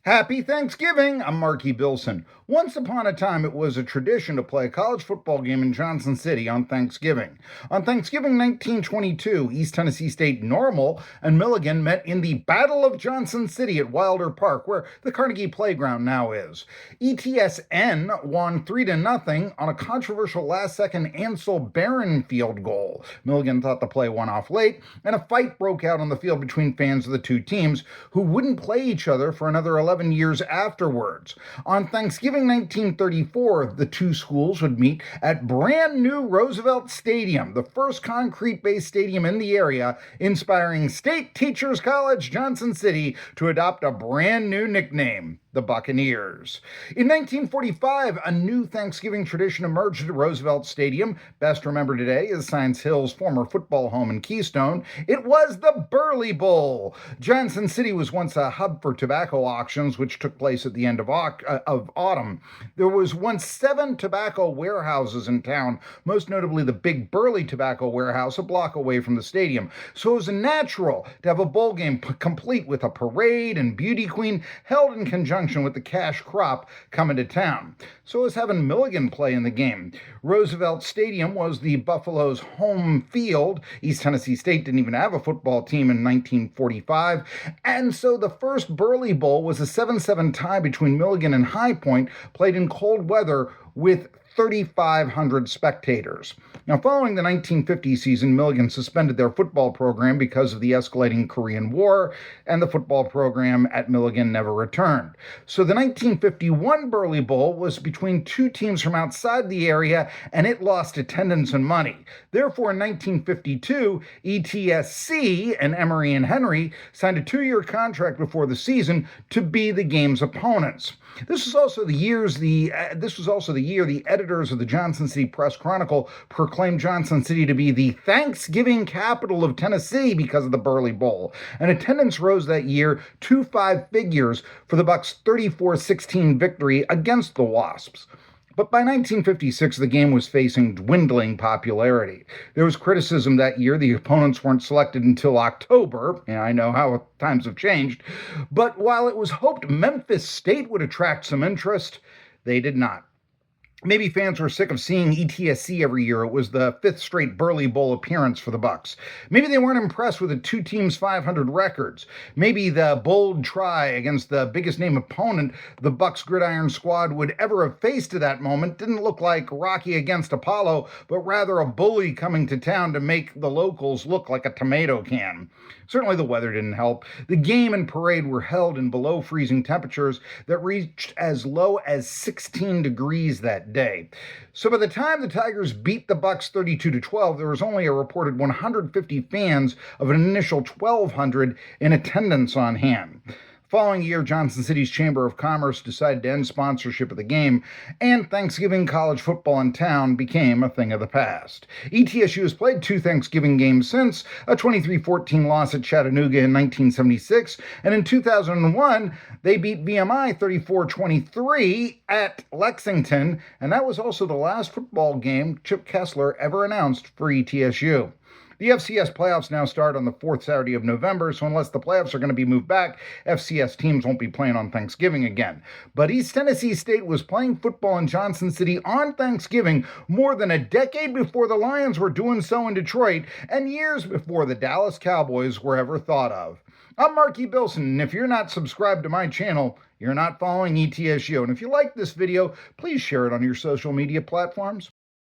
Happy Thanksgiving! I'm Marky Billson. Once upon a time, it was a tradition to play a college football game in Johnson City on Thanksgiving. On Thanksgiving 1922, East Tennessee State Normal and Milligan met in the Battle of Johnson City at Wilder Park, where the Carnegie Playground now is. ETSN won 3-0 on a controversial last-second Ansel Barron field goal. Milligan thought the play went off late, and a fight broke out on the field between fans of the two teams, who wouldn't play each other for another 11 years afterwards. On Thanksgiving 1934, the two schools would meet at brand new Roosevelt Stadium, the first concrete-based stadium in the area, inspiring State Teachers College Johnson City to adopt a brand new nickname, the Buccaneers. In 1945, a new Thanksgiving tradition emerged at Roosevelt Stadium. Best remembered today is Science Hill's former football home in Keystone. It was the Burley Bowl. Johnson City was once a hub for tobacco auctions, which took place at the end of autumn. There was once 7 tobacco warehouses in town, most notably the Big Burley Tobacco Warehouse a block away from the stadium. So it was natural to have a bowl game complete with a parade and beauty queen held in conjunction with the cash crop coming to town. So is having Milligan play in the game. Roosevelt Stadium was the Buffalo's home field. East Tennessee State didn't even have a football team in 1945. And so the first Burley Bowl was a 7-7 tie between Milligan and High Point, played in cold weather with 3,500 spectators. Now, following the 1950 season, Milligan suspended their football program because of the escalating Korean War, and the football program at Milligan never returned. So the 1951 Burley Bowl was between two teams from outside the area, and it lost attendance and money. Therefore, in 1952, ETSC and Emory and Henry signed a 2-year contract before the season to be the game's opponents. This was also the year the editors of the Johnson City Press Chronicle proclaimed Johnson City to be the Thanksgiving capital of Tennessee because of the Burley Bowl. And attendance rose that year to 5 figures for the Bucs' 34-16 victory against the Wasps. But by 1956, the game was facing dwindling popularity. There was criticism that year the opponents weren't selected until October. And I know how times have changed. But while it was hoped Memphis State would attract some interest, they did not. Maybe fans were sick of seeing ETSC every year. It was the 5th straight Burley Bowl appearance for the Bucs. Maybe they weren't impressed with the two teams' 500 records. Maybe the bold try against the biggest name opponent the Bucs gridiron squad would ever have faced to that moment didn't look like Rocky against Apollo, but rather a bully coming to town to make the locals look like a tomato can. Certainly the weather didn't help. The game and parade were held in below freezing temperatures that reached as low as 16 degrees that day. So by the time the Tigers beat the Bucs 32-12, there was only a reported 150 fans of an initial 1,200 in attendance on hand. Following year, Johnson City's Chamber of Commerce decided to end sponsorship of the game, and Thanksgiving college football in town became a thing of the past. ETSU has played 2 Thanksgiving games since, a 23-14 loss at Chattanooga in 1976, and in 2001, they beat VMI 34-23 at Lexington, and that was also the last football game Chip Kessler ever announced for ETSU. The FCS playoffs now start on the 4th Saturday of November, so unless the playoffs are going to be moved back, FCS teams won't be playing on Thanksgiving again. But East Tennessee State was playing football in Johnson City on Thanksgiving more than a decade before the Lions were doing so in Detroit, and years before the Dallas Cowboys were ever thought of. I'm Marky Billson, and if you're not subscribed to my channel, you're not following ETSU. And if you like this video, please share it on your social media platforms.